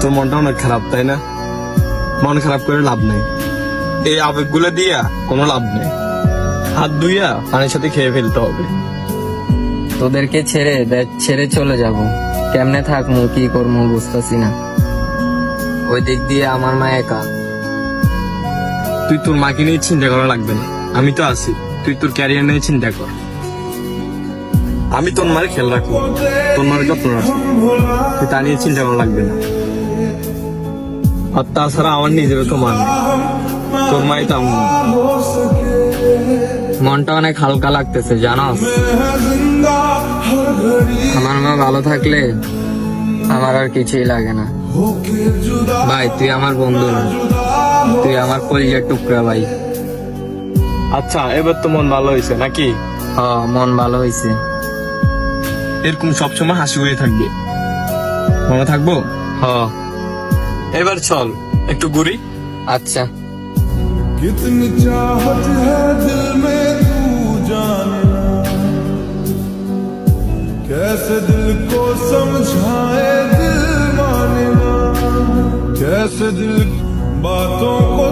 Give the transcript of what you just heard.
তোর মনটা অনেক খারাপ, তাই না? মন খারাপ করে লাভ নেই, এই আবেগগুলো দিয়া কোনো লাভ নেই। হাত ধুইয়া পানির সাথে খেয়ে ফেলতে হবে। তোদেরকে ছেড়ে দেখ, ছেড়ে চলে যাব, কেমনে থাকবো কি করবো বুঝতেছি না। ওই দিক দিয়ে আমার মা একা। তুই তোর মাকে নিয়ে চিন্তা করা লাগবে না, আমি তো আছি। তুই তোর ক্যারিয়ার নিয়ে চিন্তা কর, আমি তোর মার খেয়াল রাখবো, তোর মার যত্ন রাখবো। তুই তা নিয়ে চিন্তা করা লাগবে না। আর তাছাড়া আমার নিজেরও তো মান নেই, তোর মাই তো আমি। মনটা অনেক হালকা লাগতেছে জানোস। আমার মা ভালো থাকলে আমার আর কিছুই লাগে না। ভাই তুই আমার বন্ধু না, তুই আমার কলিজার টুকরা ভাই। আচ্ছা, এবার তো মন ভালো হয়েছে নাকি? হ, মন ভালো হয়েছে। এরকম সবসময় হাসি হয়ে থাকবে, মনে থাকবো। হ, এবার চল একটু ঘুরি। আচ্ছা। कितनी चाहत है दिल में तू जाने ना, कैसे दिल को समझाए दिल माने ना, कैसे दिल बातों को